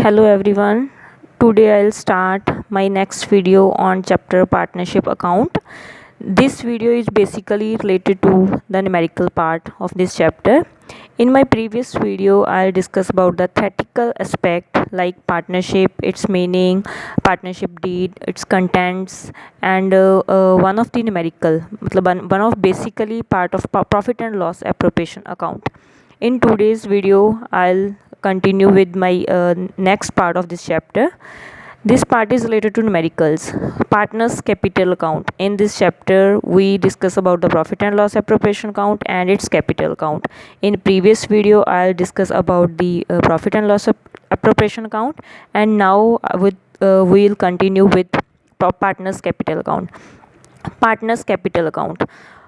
Hello everyone. Today I'll start my next video on chapter partnership account. This video is basically related to the numerical part of this chapter. In my previous video I'll discuss about the theoretical aspect like partnership, its meaning, partnership deed, its contents, and one of the numerical one of basically part of profit and loss appropriation account. In today's video I'll continue with my next part of this chapter. This part is related to numericals, partners capital account. In this chapter we discuss about the profit and loss appropriation account and its capital account. In previous video I'll discuss about the profit and loss appropriation account, and now we'll continue with partners capital account. Partners capital account.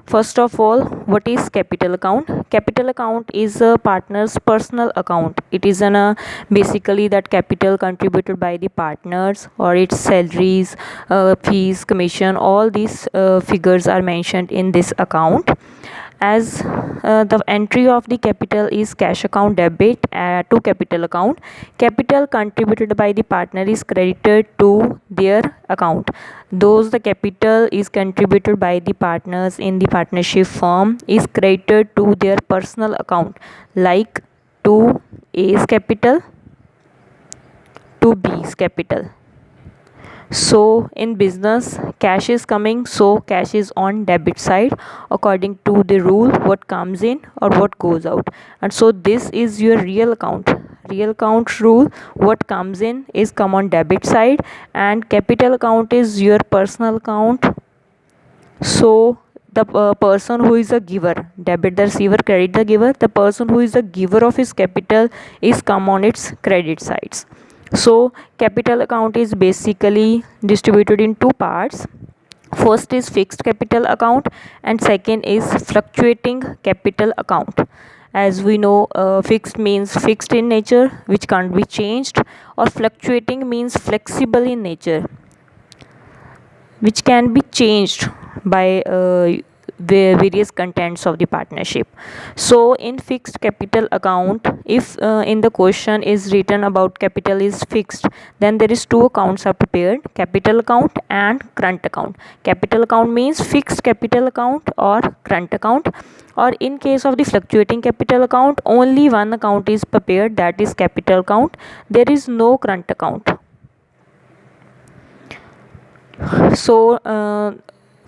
First of all, what is capital account? Capital account is a partner's personal account. It is basically that capital contributed by the partners or its salaries, fees, commission, all these figures are mentioned in this account. As the entry of the capital is cash account debit to capital account, capital contributed by the partner is credited to their account. Those the capital is contributed by the partners in the partnership firm is credited to their personal account, like to A's capital, to B's capital. So in business, cash is coming, so cash is on debit side according to the rule, what comes in or what goes out. And so this is your real account rule. What comes in is come on debit side, and capital account is your personal account. So the person who is a giver, debit the receiver, credit the giver, the person who is the giver of his capital is come on its credit sides. So capital account is basically distributed in two parts. First is fixed capital account and second is fluctuating capital account. As we know, fixed means fixed in nature, which can't be changed, or fluctuating means flexible in nature, which can be changed by the various contents of the partnership. So in fixed capital account, if in the question is written about capital is fixed, then there is two accounts are prepared, capital account and current account. Capital account means fixed capital account or current account, or in case of the fluctuating capital account, only one account is prepared, that is capital account. There is no current account. So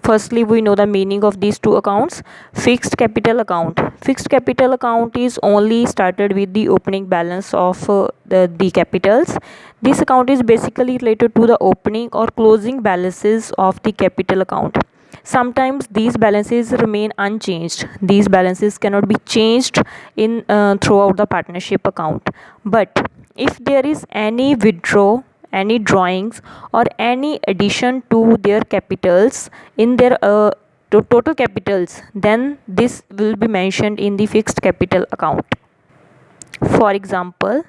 firstly we know the meaning of these two accounts. Fixed capital account is only started with the opening balance of the capitals. This account is basically related to the opening or closing balances of the capital account. Sometimes these balances remain unchanged. These balances cannot be changed in throughout the partnership account. But if there is any withdrawal, any drawings, or any addition to their capitals in their total capitals, then this will be mentioned in the fixed capital account. For example,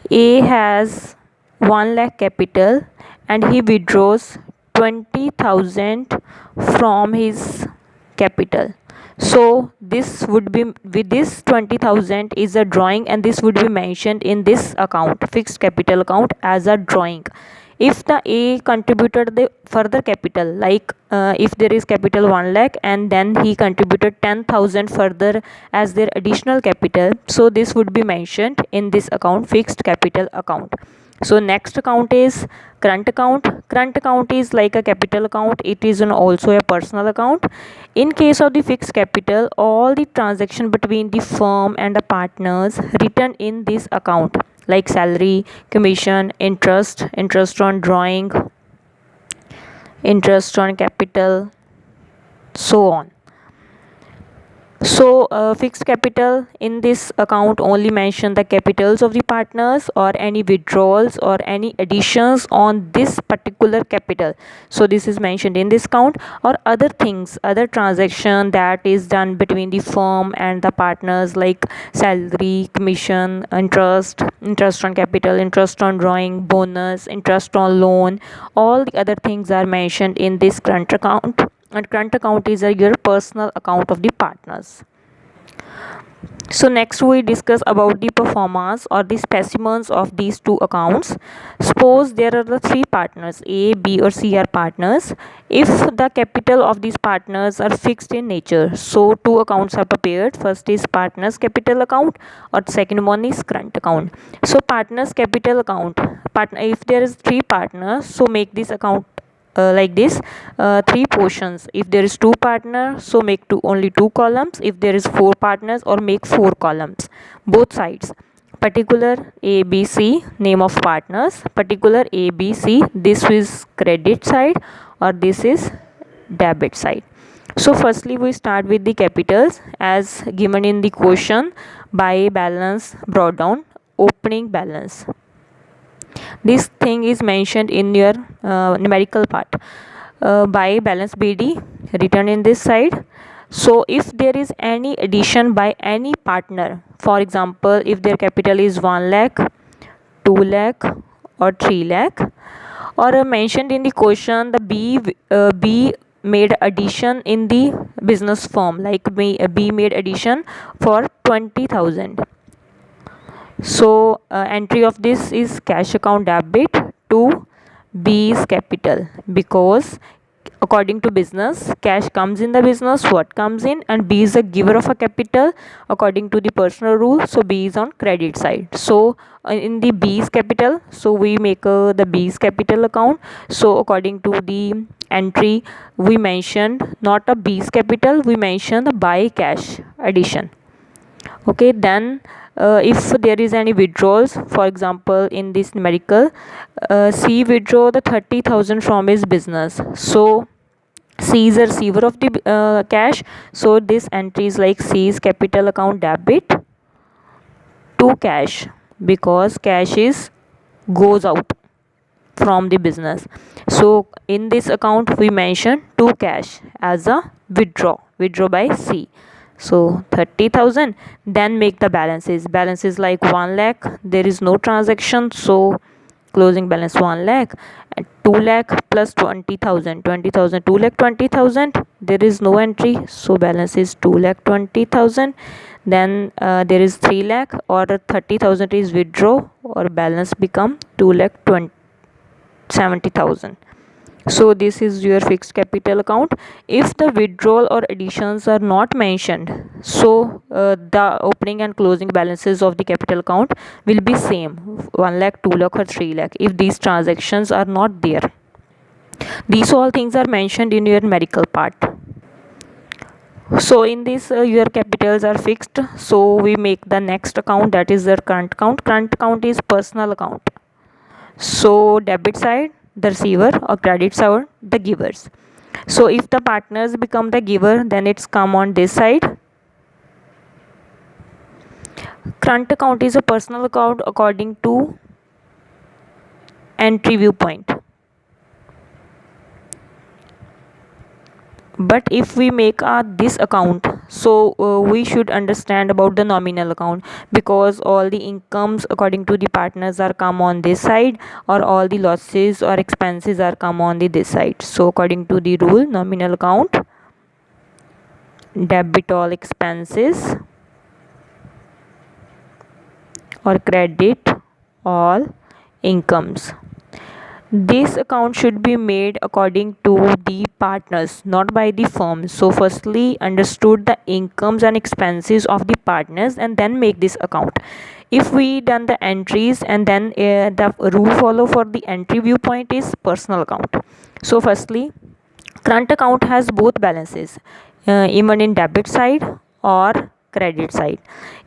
A has 1 lakh capital and he withdraws 20,000 from his capital. So this would be, with this 20,000 is a drawing, and this would be mentioned in this account, fixed capital account, as a drawing. If the A contributed the further capital, like if there is capital 1 lakh and then he contributed 10,000 further as their additional capital, so this would be mentioned in this account, fixed capital account. So next account is current account. Current account is like a capital account, it is also a personal account. In case of the fixed capital, all the transaction between the firm and the partners written in this account, like salary, commission, interest on drawing, interest on capital, so on. So fixed capital in this account only mention the capitals of the partners or any withdrawals or any additions on this particular capital. So this is mentioned in this account, or other things, other transaction that is done between the firm and the partners, like salary, commission, interest on capital, interest on drawing, bonus, interest on loan, all the other things are mentioned in this current account. And current account is your personal account of the partners. So next we discuss about the performance or the specimens of these two accounts. Suppose there are the three partners, A, B or C are partners. If the capital of these partners are fixed in nature, so two accounts are prepared. First is partners capital account or second one is current account. So partners capital account, partner, if there is three partners, so make this account like this, three portions. If there is two partners, so make only two columns. If there is four partners, or make four columns, both sides. Particular A B C, name of partners. Particular A B C, this is credit side or this is debit side. So firstly we start with the capitals as given in the question. By balance brought down, opening balance, this thing is mentioned in your numerical part. By balance BD written in this side. So if there is any addition by any partner, for example if their capital is 1 lakh, 2 lakh or 3 lakh, or mentioned in the question the B made addition in the business firm, like B made addition for 20,000. So entry of this is cash account debit to B's capital, because according to business cash comes in the business, what comes in, and B is a giver of a capital according to the personal rule, so B is on credit side. So in the B's capital, so we make the B's capital account. So according to the entry we mentioned not a B's capital, we mentioned the by cash addition. Okay, then if there is any withdrawals, for example in this numerical, C withdraw the 30,000 from his business, so C is a receiver of the cash, so this entry is like C's capital account debit to cash, because cash is goes out from the business. So in this account we mention to cash as a withdraw by C. So 30,000, then make the balances like 1 lakh, there is no transaction, so closing balance 1 lakh, and 2 lakh plus 20,000, 2 lakh 20,000, there is no entry, so balance is 2 lakh 20,000. Then there is 3 lakh or 30,000 is withdraw, or balance become 2 lakh 70,000. So this is your fixed capital account. If the withdrawal or additions are not mentioned, so the opening and closing balances of the capital account will be same, 1 lakh, 2 lakh or 3 lakh, if these transactions are not there. These all things are mentioned in your numerical part. So in this your capitals are fixed, so we make the next account, that is the current account. Current account is personal account, so debit side the receiver or credit side the givers. So if the partners become the giver, then it's come on this side. Current account is a personal account according to entry viewpoint, but if we make this account, so we should understand about the nominal account, because all the incomes according to the partners are come on this side, or all the losses or expenses are come on this side. So according to the rule, nominal account debit all expenses or credit all incomes. This account should be made according to the partners, not by the firm. So firstly understood the incomes and expenses of the partners and then make this account. If we done the entries and then the rule follow for the entry viewpoint is personal account. So firstly current account has both balances, even in debit side or credit side.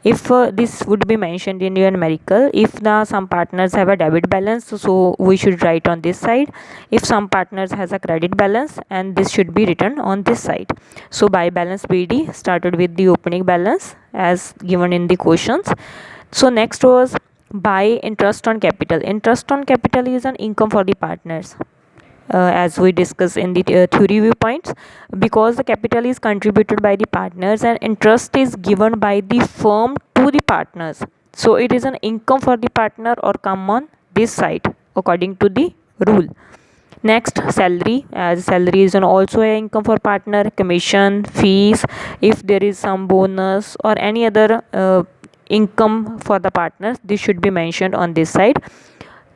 If this would be mentioned in your numerical, if the some partners have a debit balance, so we should write on this side. If some partners has a credit balance, and this should be written on this side. So by balance BD started with the opening balance as given in the questions. So next was by interest on capital. Interest on capital is an income for the partners, as we discussed in the theory viewpoints, because the capital is contributed by the partners and interest is given by the firm to the partners, so it is an income for the partner or come on this side according to the rule. Next, salary, as salary is also an income for partner. Commission, fees, if there is some bonus or any other income for the partners, this should be mentioned on this side.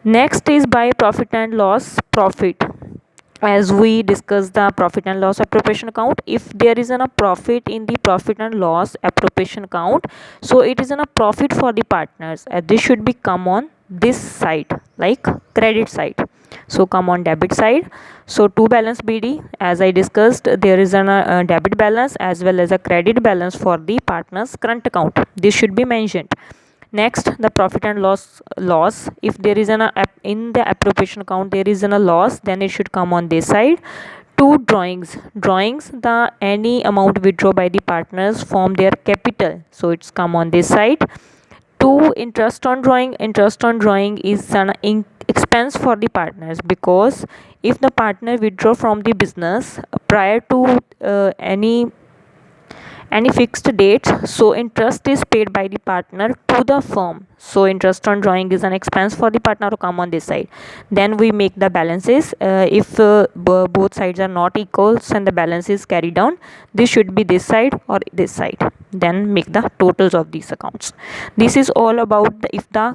Next is by profit and loss. Profit, as we discuss the profit and loss appropriation account, if there is a profit in the profit and loss appropriation account, so it is a profit for the partners, and this should be come on this side, like credit side. So come on debit side. So to balance BD, as I discussed, there is a debit balance as well as a credit balance for the partners current account, this should be mentioned. Next, the profit and loss, if there is in the appropriation account there is a loss, then it should come on this side. Two, drawings, the any amount withdrawn by the partners from their capital, so it's come on this side. Two, interest on drawing is an expense for the partners, because if the partner withdraw from the business prior to any fixed date, so interest is paid by the partner to the firm. So interest on drawing is an expense for the partner to come on this side. Then we make the balances. If both sides are not equals and the balance is carried down, this should be this side or this side, then make the totals of these accounts. This is all about if the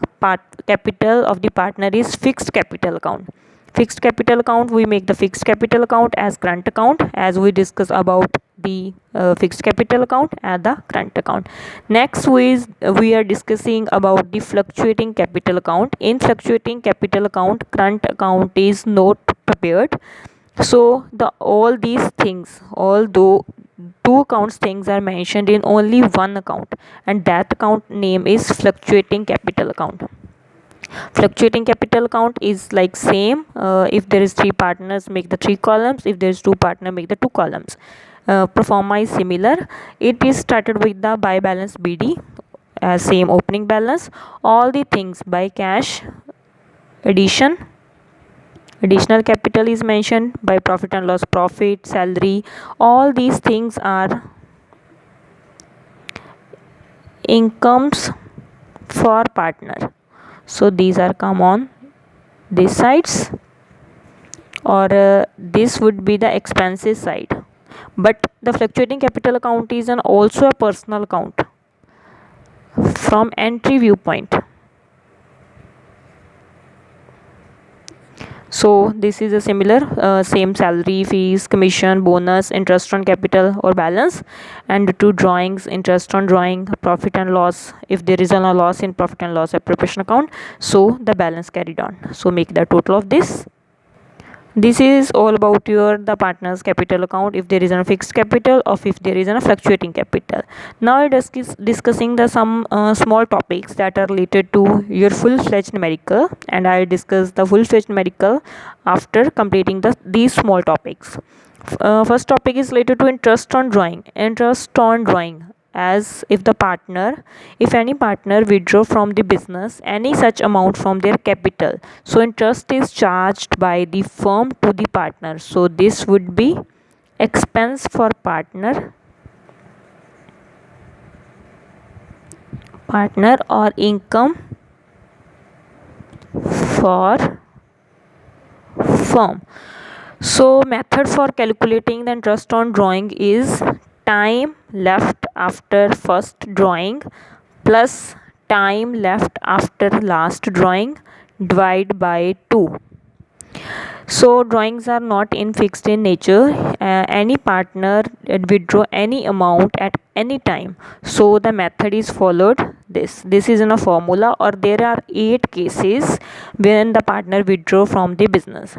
capital of the partner is fixed capital account. Fixed capital account, we make the fixed capital account as current account, as we discuss about the fixed capital account and the current account. Next we are discussing about the fluctuating capital account. In fluctuating capital account, current account is not prepared. So all these things, although two accounts things are mentioned in only one account, and that account name is fluctuating capital account. Fluctuating capital account is like same, if there is three partners, make the three columns. If there is two partner, make the two columns. Pro forma is similar. It is started with the by balance BD, same opening balance. All the things by cash additional capital is mentioned, by profit and loss, profit, salary, all these things are incomes for partner. So these are come on these sides, or this would be the expenses side. But the fluctuating capital account is also a personal account from entry viewpoint. So this is a similar, same salary, fees, commission, bonus, interest on capital or balance, and two drawings, interest on drawing, profit and loss. If there is a loss in profit and loss appropriation account, so the balance carried on. So make the total of this. This is all about the partner's capital account, if there is a fixed capital or if there is a fluctuating capital. Now I discussing the some small topics that are related to your full-fledged numerical, and I'll discuss the full-fledged numerical after completing these small topics. First topic is related to interest on drawing. Interest on drawing, as if any partner withdraw from the business any such amount from their capital, so interest is charged by the firm to the partner. So this would be expense for partner or income for firm. So method for calculating the interest on drawing is time left after first drawing plus time left after last drawing divide by 2. So drawings are not fixed in nature. Any partner withdraw any amount at any time, so the method is followed. This is in a formula, or there are 8 cases when the partner withdraw from the business.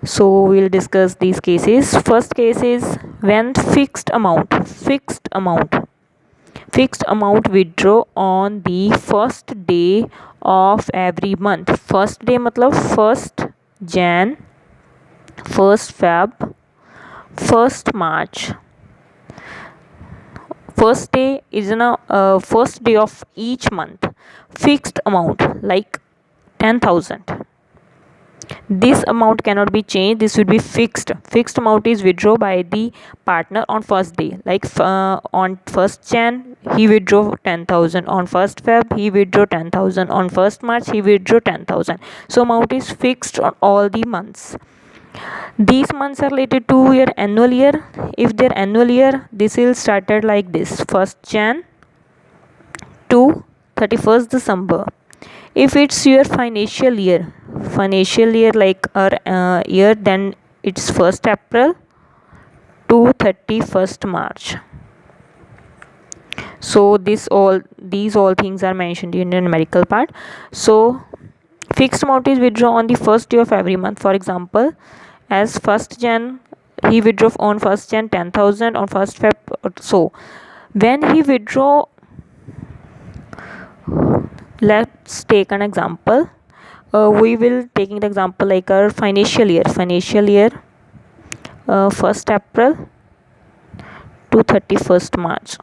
So we'll discuss these cases. First case is when fixed amount withdraw on the first day of every month. First day matlab 1st Jan, 1st Feb, 1st March. First day is first day of each month. Fixed amount like 10,000. This amount cannot be changed. This would be fixed amount is withdraw by the partner on first day, like on 1st Jan he withdraw 10,000, on 1st Feb he withdraw 10,000, on 1st March he withdraw 10,000. So amount is fixed on all the months. These months are related to your annual year. If they're annual year, this will started like this: 1st Jan to 31st December. If it's your financial year like our year, then it's 1st April to 31st March. So these all things are mentioned in the numerical part. So fixed amount is withdrawn on the first day of every month. For example, as 1st Jan, he withdrew on 1st Jan 10,000, on 1st Feb. So when he withdraw, let's take an example. We will taking the example like our financial year 1st April to 31st March.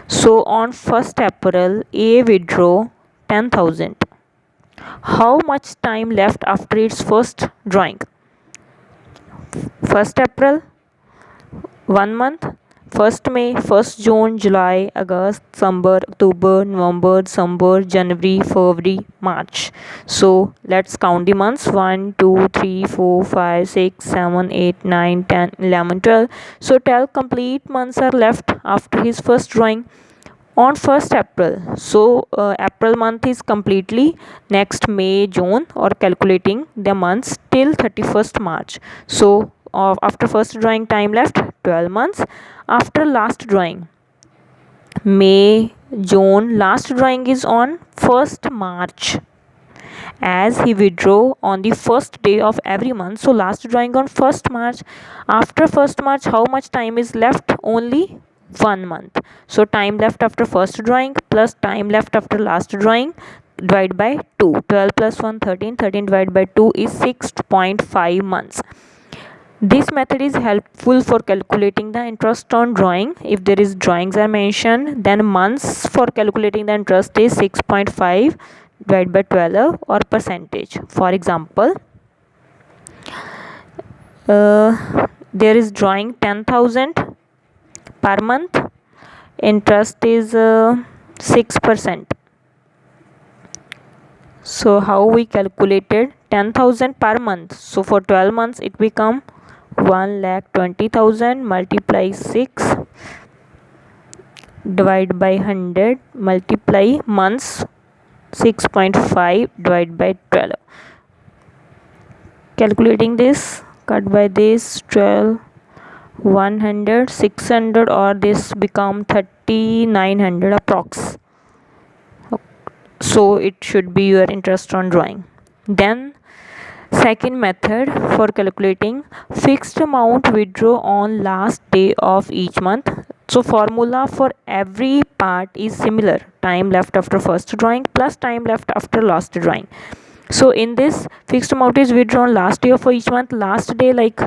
So on 1st April, A withdraw 10,000. How much time left after its first drawing? 1st April, 1 month. 1st May, 1st June, July, August, September, October, November, December, January, February, March. So let's count the months: 1, 2, 3, 4, 5, 6, 7, 8, 9, 10, 11, 12. So 12 complete months are left after his first drawing on 1st April. So April month is completely. Next May, June, or calculating the months till 31st March. So after first drawing, time left 12 months. After last drawing, May, June, last drawing is on 1st March, as he withdraw on the first day of every month. So last drawing on 1st March. After 1st March, how much time is left? Only 1 month. So time left after first drawing plus time left after last drawing, divide by 2. 12 plus 1, 13. 13 divided by 2 is 6.5 months. This method is helpful for calculating the interest on drawing. If there is drawings are mentioned, then months for calculating the interest is 6.5 divided by 12 or percentage. For example, there is drawing 10,000 per month. Interest is 6%. So how we calculated 10,000 per month? So for 12 months it become 1,20,000 multiply 6 divide by 100 multiply months 6.5 divide by 12. Calculating this, cut by this 12, 100, 600, or this become 3,900 approx. So it should be your interest on drawing. Then second method for calculating fixed amount withdraw on last day of each month. So formula for every part is similar: time left after first drawing plus time left after last drawing. So in this, fixed amount is withdrawn last day of each month. Last day like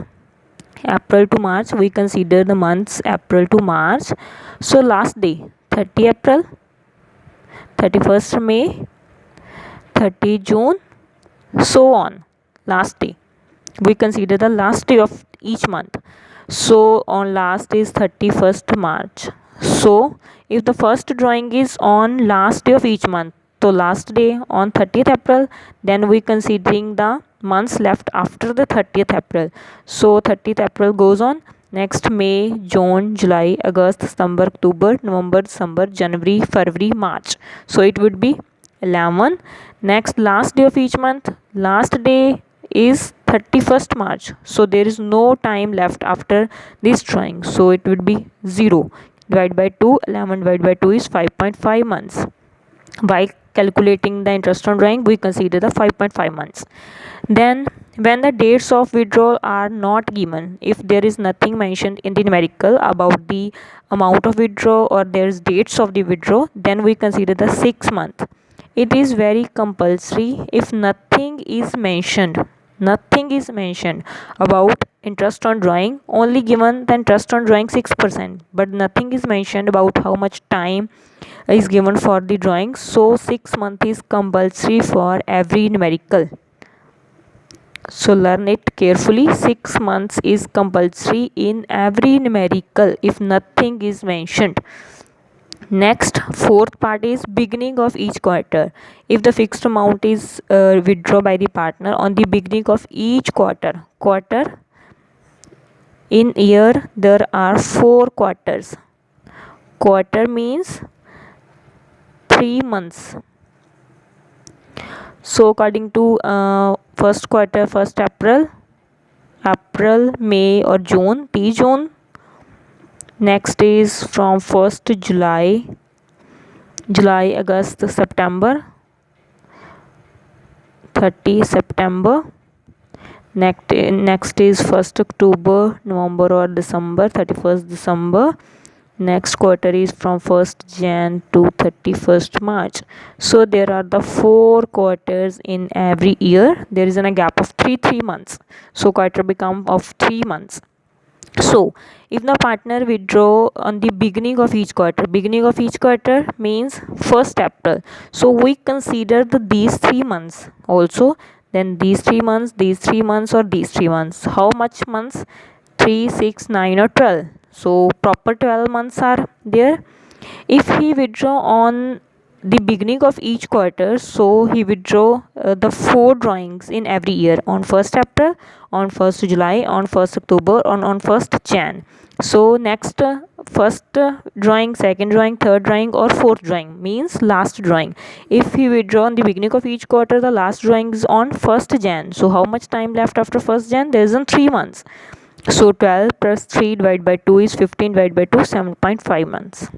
April to March, we consider the months April to March. So last day 30 April, 31st May, 30 June, so on. Last day, we consider the last day of each month. So on last is 31st March. So if the first drawing is on last day of each month, so last day on 30th April, then we considering the months left after the 30th April. So 30th April goes on. Next May, June, July, August, September, October, November, December, January, February, March. So it would be 11. Next last day of each month, last day is 31st March. So there is no time left after this drawing. So it would be 0. Divide by 2. 11 divided by 2 is 5.5 months. While calculating the interest on drawing, we consider the 5.5 months. Then when the dates of withdrawal are not given, if there is nothing mentioned in the numerical about the amount of withdrawal or there is dates of the withdrawal, then we consider the 6 month. It is very compulsory. If nothing is mentioned about interest on drawing, only given the interest on drawing 6%, but nothing is mentioned about how much time is given for the drawing. So 6 month is compulsory for every numerical. So learn it carefully. 6 months is compulsory in every numerical if nothing is mentioned. Next, fourth part is beginning of each quarter. If the fixed amount is withdrawn by the partner on the beginning of each quarter. In year there are 4 quarters. Quarter means 3 months. So according to first quarter, first April, May or June, June. Next is from 1st July, August, September, 30 September. Next is 1st October, November or December, 31st December. Next quarter is from 1st Jan to 31st March. So there are the 4 quarters in every year. There is a gap of 3 months. So quarter become of 3 months. So if the partner withdraw on the beginning of each quarter means 1st April. So we consider these 3 months also, then these 3 months, these 3 months or these 3 months. How much months? 3, 6, 9 or 12. So proper 12 months are there. If he withdraw on the beginning of each quarter, so he withdraw the 4 drawings in every year, on 1st April, on 1st July, on 1st October, on 1st Jan. So next first drawing, second drawing, third drawing or fourth drawing means last drawing. If he withdraw on the beginning of each quarter, the last drawing is on 1st Jan. So how much time left after 1st Jan? There is 3 months. So 12 plus 3 divided by 2 is 15 divided by 2, 7.5 months.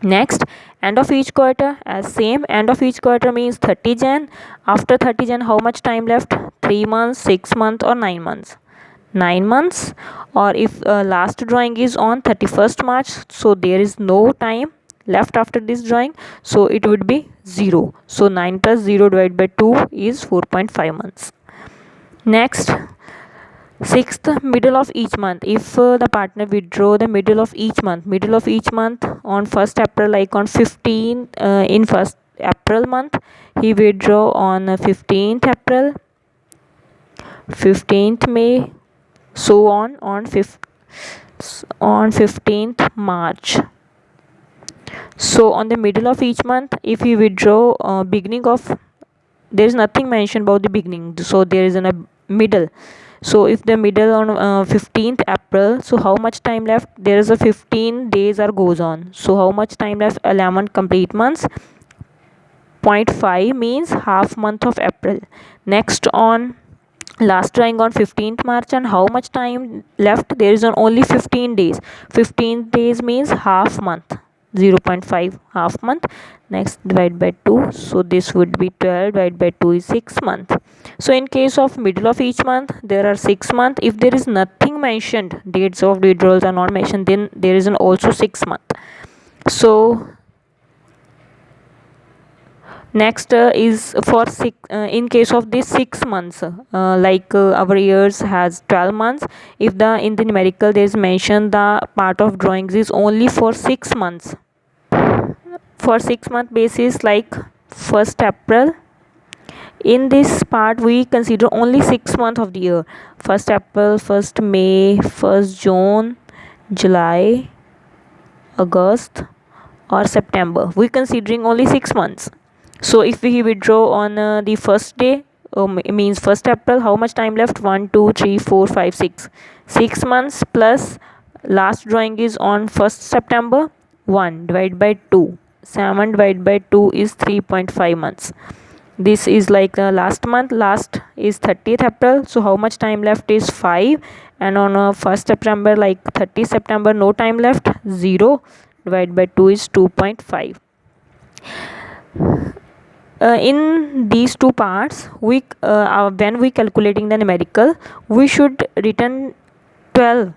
Next, end of each quarter, as same, end of each quarter means 30 Jan. After 30 Jan, how much time left? 3 months, 6 months or 9 months? 9 months. Or if last drawing is on 31st March, so there is no time left after this drawing, so it would be 0. So 9 plus 0 divided by 2 is 4.5 months. Next, sixth, middle of each month. If the partner withdraw the middle of each month on 1st April, like on 15 in 1st April month, he withdraw on 15th April, 15th May, so on 15th March. So on the middle of each month, if he withdraw beginning of, there is nothing mentioned about the beginning, so there is a middle. So if the middle on 15th April, so how much time left? There is a 15 days are goes on. So how much time left? 11 complete months. 0.5 means half month of April. Next, on last drawing on 15th March, and how much time left? There is only 15 days. 15 days means half month. 0.5 half month. Next, divide by 2, so this would be 12 divided by 2 is 6 month. So in case of middle of each month, there are 6 month. If there is nothing mentioned, dates of withdrawals are not mentioned, then there is also 6 month. So next is for in case of this 6 months, like our years has 12 months. If in the numerical there is mentioned the part of drawings is only for 6 months, for 6 month basis, like 1st April, in this part we consider only 6 months of the year: 1st April, 1st May, 1st June, July, August or September. We considering only 6 months. So if we withdraw on the first day, means 1st April, how much time left? 1, 2, 3, 4, 5, 6. 6 months plus last drawing is on 1st September. 1 divided by 2. 7 divided by 2 is 3.5 months. This is like last month. Last is 30th April. So how much time left is 5. And on 1st September, like 30 September, no time left. 0 divided by 2 is 2.5. In these two parts, we when we calculating the numerical, we should return 12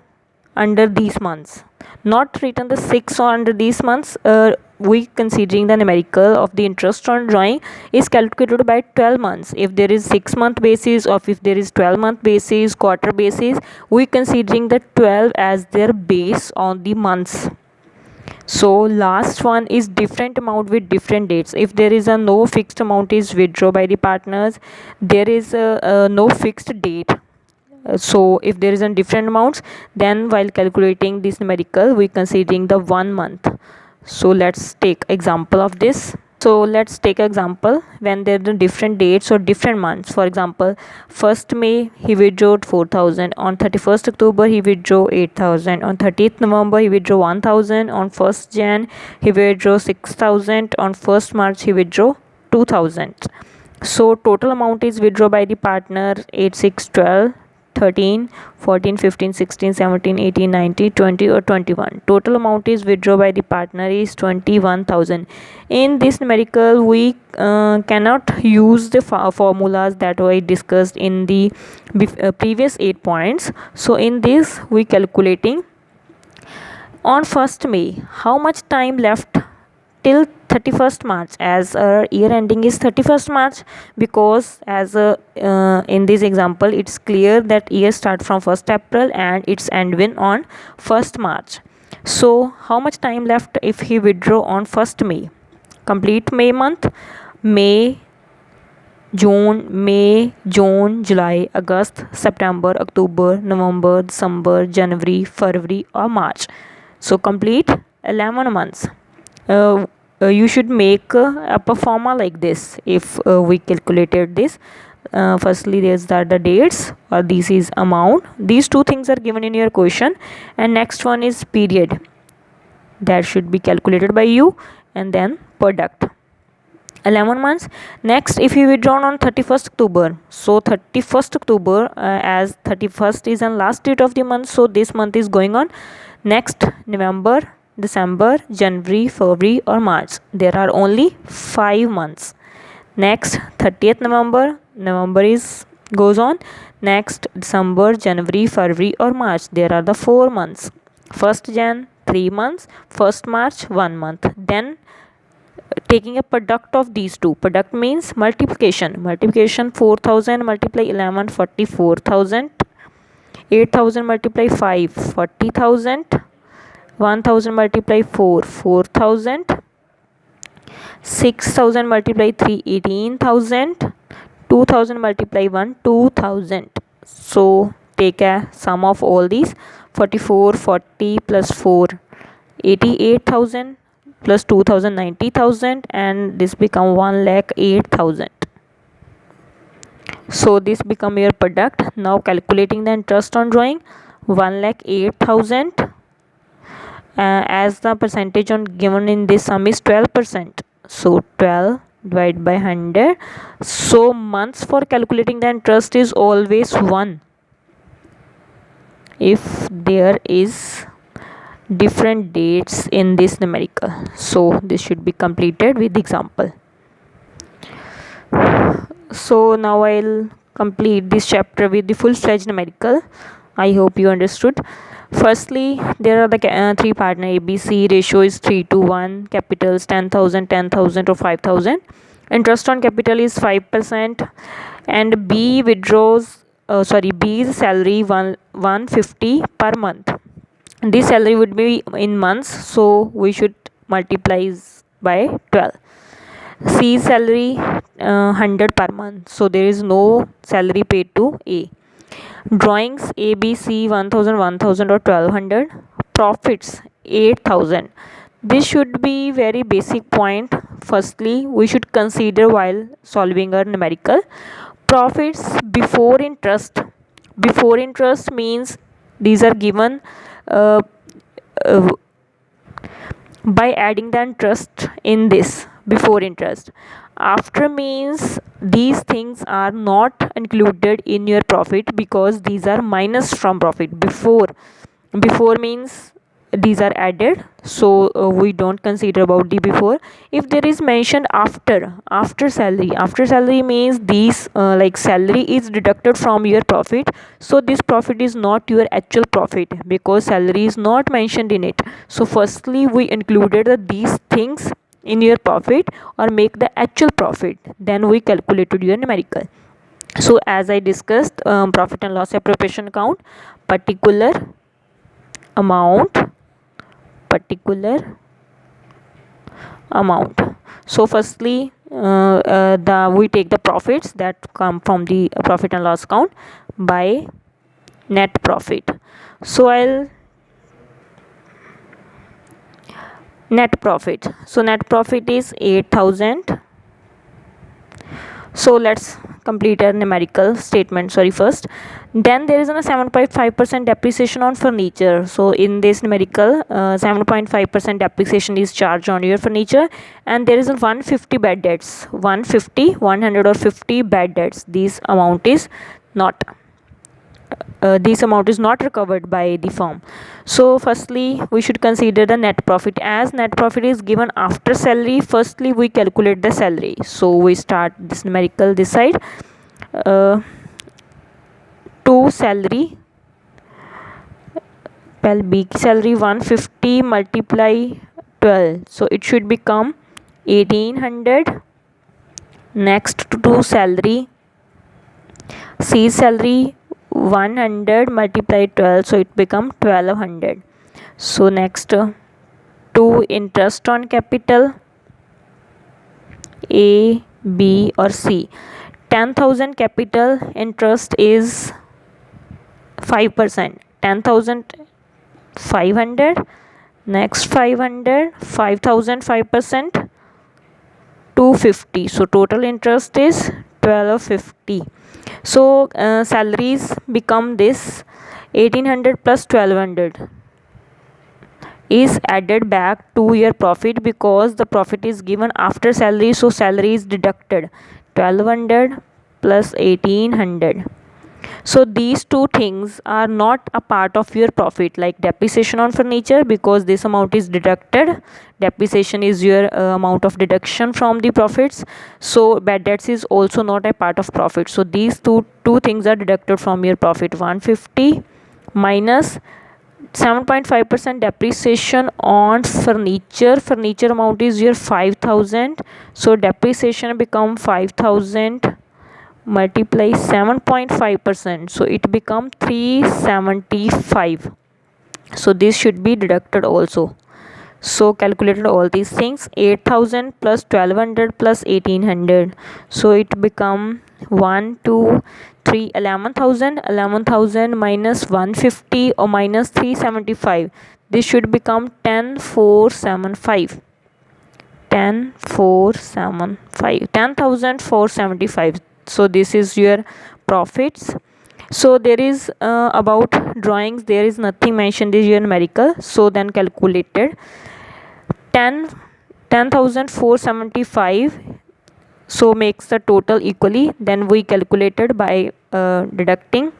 under these months, not written the 6 or under these months. We considering the numerical of the interest on drawing is calculated by 12 months. If there is 6 month basis, or if there is 12 month basis, quarter basis, we considering the 12 as their base on the months. So last one is different amount with different dates. If there is a no fixed amount is withdrawn by the partners, there is a no fixed date. So if there is a different amounts, then while calculating this numerical, we considering the 1 month. So let's take example of this. So let's take example when there are different dates or different months. For example, 1st May he withdrew 4,000, on 31st October he withdrew 8,000, on 30th November he withdrew 1,000, on 1st Jan he withdrew 6,000, on 1st March he withdrew 2,000. So total amount is withdrawn by the partner 8, 6, 12, 13, 14, 15, 16, 17, 18, 19, 20 or 21. Total amount is withdrawn by the partner is 21,000. In this numerical we cannot use the formulas that I discussed in the previous 8 points. So in this we calculating on 1st May how much time left till 31st March, as our year ending is 31st March, because as in this example it's clear that year start from 1st April and its end win on 1st March. So how much time left if he withdraw on 1st May? Complete May month, May, June, July, August, September, October, November, December, January, February or March. So complete 11 months. You should make a performer like this. If we calculated this, firstly there's the dates, or this is amount. These two things are given in your question, and next one is period that should be calculated by you, and then product. 11 months. Next, if you withdrawn on 31st October, so 31st October, as 31st is the last date of the month, so this month is going on. Next, November, December, January, February or March. There are only 5 months. Next, 30th November is goes on. Next, December, January, February or March. There are the 4 months. 1st Jan 3 months, 1st March 1 month. Then taking a product of these two, product means multiplication. 4,000 multiply 11, 44,000. 8,000 multiply 5, 40,000. 1,000 multiply 4, 4,000. 6,000 multiply 3, 18,000. 2,000 multiply 1, 2,000. So take a sum of all these. 44, 40 plus 4, 88,000 plus 2,000, 90,000, and this become 1,08,000. So this become your product. Now calculating the interest on drawing, 1,08,000. As the percentage on given in this sum is 12%, so 12 divided by 100. So months for calculating the interest is always 1 if there is different dates in this numerical. So this should be completed with example. So now I'll complete this chapter with the full-fledged numerical. I hope you understood. Firstly, there are the 3 partner ABC. Ratio is 3 to 1. Capitals 10,000, 10,000 or 5,000. Interest on capital is 5%. And B withdraws, B's salary 150 per month. This salary would be in months, so we should multiply by 12. C salary 100 per month, so there is no salary paid to A. Drawings ABC 1,000, 1,000 or 1,200. Profits 8,000. This should be very basic point. Firstly, we should consider while solving a numerical. Profits before interest. Before interest means these are given by adding the interest in this before interest. After means these things are not included in your profit because these are minus from profit. Before means these are added, so we don't consider about the before. If there is mentioned after salary means these like salary is deducted from your profit, so this profit is not your actual profit because salary is not mentioned in it. So firstly we included these things in your profit or make the actual profit, then we calculated your numerical. So as I discussed, profit and loss appropriation account, particular amount. So firstly we take the profits that come from the profit and loss account by net profit. So I'll net profit. So net profit is 8,000. So let's complete a numerical statement first. Then there is a 7.5% depreciation on furniture. So in this numerical 7.5% depreciation is charged on your furniture, and there is a 150 bad debts, 150, 100 or 50 bad debts. This amount is not recovered by the firm. So firstly we should consider the net profit. As net profit is given after salary, firstly we calculate the salary. So we start this numerical this side. To salary, well, B salary 150 multiply 12, so it should become 1800. Next to salary, C salary 100 multiply 12, so it become 1200. So next to interest on capital, A, B or C. 10,000 capital, interest is 5%, 10,000 500. Next 500, 5,000 5%, 250. So total interest is 1250. So salaries become this 1800 plus 1200 is added back to your profit, because the profit is given after salary, so salary is deducted. 1200 plus 1800. So these two things are not a part of your profit, like depreciation on furniture, because this amount is deducted. Depreciation is your amount of deduction from the profits. So bad debts is also not a part of profit. So these two things are deducted from your profit. 150 minus 7.5% depreciation on furniture. Furniture amount is your 5,000. So depreciation become 5,000 multiply 7.5%, so it become 375. So this should be deducted also. So calculated all these things. 8,000 plus 1200 plus 1800, so it become 1 2 3 11,000. 11,000 minus 150 or minus 375, this should become 10,475. 10,475. So this is your profits. So there is about drawings, there is nothing mentioned, is your numerical. So then calculated 10,475, so makes the total equally. Then we calculated by deducting.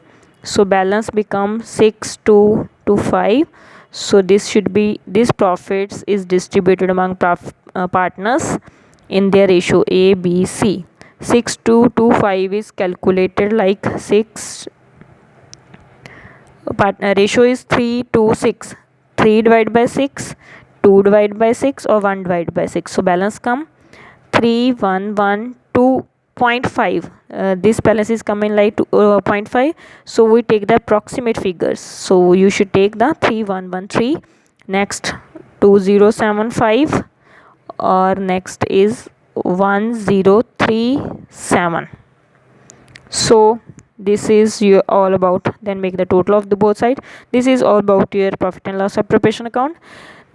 So balance becomes 6,225. So this should be, this profits is distributed among partners in their ratio A, B, C. 6,225 is calculated like 6. Partner ratio is 3:6. 3 divided by 6, 2 divided by 6 or 1 divided by 6. So balance come 3,112.5. This balance is coming like 0.5. So we take the approximate figures. So you should take the 3,113. Next 2,075, or next is 1,037. So this is your all about. Then make the total of the both sides. This is all about your profit and loss appropriation account.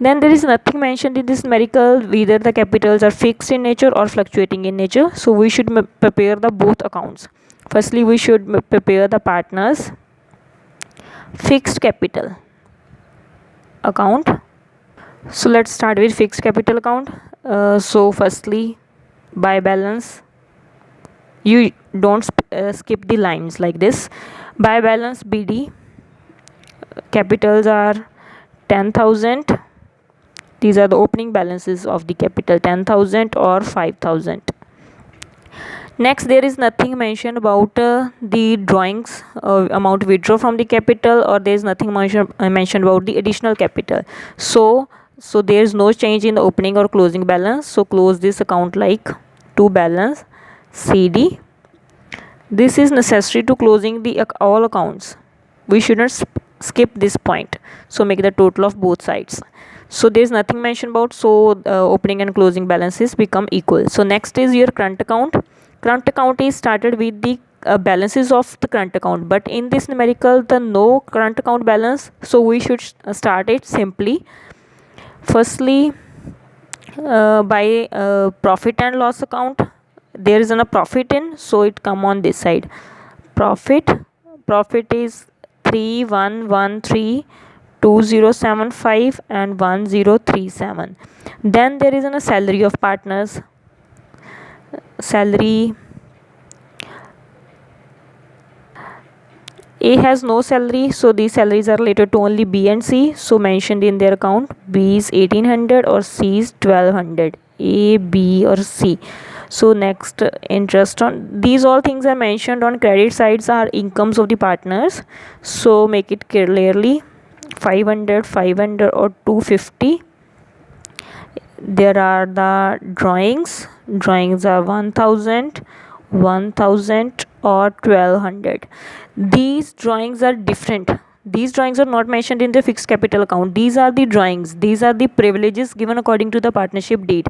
Then there is nothing mentioned in this numerical whether the capitals are fixed in nature or fluctuating in nature. So we should prepare the both accounts. Firstly we should prepare the partners fixed capital account. So let's start with fixed capital account. So firstly, by balance, you don't skip the lines like this. By balance BD, capitals are 10,000. These are the opening balances of the capital, 10,000 or 5,000. Next, there is nothing mentioned about the drawings amount withdraw from the capital, or there is nothing mentioned about the additional capital. So there is no change in the opening or closing balance. So close this account like to balance CD. This is necessary to closing the all accounts. We shouldn't skip this point. So make the total of both sides. So there is nothing mentioned about, so opening and closing balances become equal. So next is your current account. Current account is started with the balances of the current account, but in this numerical the no current account balance, so we should start it simply. Firstly by profit and loss account, there is a profit in, so it come on this side. Profit is 31132075 and 1037. Then there is a salary of partners. Salary, A has no salary, so these salaries are related to only B and C, so mentioned in their account. B is 1800 or C is 1200. A, B or C. So next, interest on, these all things are mentioned on credit sides are incomes of the partners, so make it clearly 500, 500 or 250. There are the drawings are 1000, 1000 or 1200. These drawings are different. These drawings are not mentioned in the fixed capital account. These are the drawings, these are the privileges given according to the partnership deed.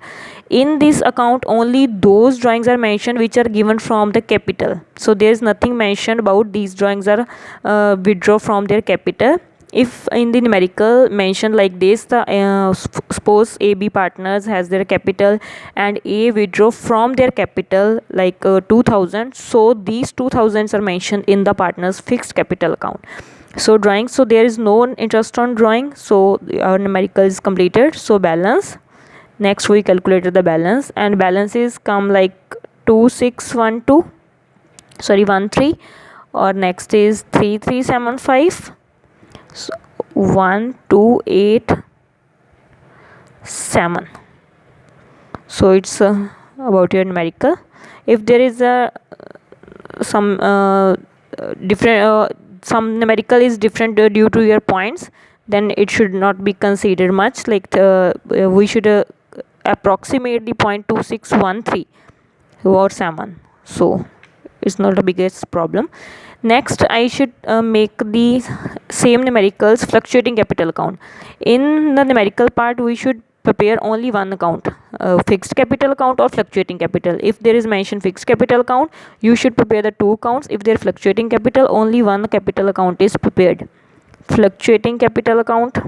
In this account only those drawings are mentioned which are given from the capital, so there is nothing mentioned about these drawings are withdraw from their capital. If in the numerical mention like this, the suppose AB partners has their capital and A withdraw from their capital like 2000, so these 2000s are mentioned in the partners fixed capital account. So drawing, so there is no interest on drawing, so our numerical is completed. So balance, next we calculated the balance, and balances come like 2612, sorry 13, or next is 3375, so 1287. So it's about your numerical. If there is a some different some numerical is different due to your points, then it should not be considered much, like we should approximate the 0.2613 or 7, so it's not the biggest problem. Next, I should make the same numericals fluctuating capital account. In the numerical part we should prepare only one account, fixed capital account or fluctuating capital. If there is mentioned fixed capital account, you should prepare the two accounts. If there is fluctuating capital, only one capital account is prepared. Fluctuating capital account,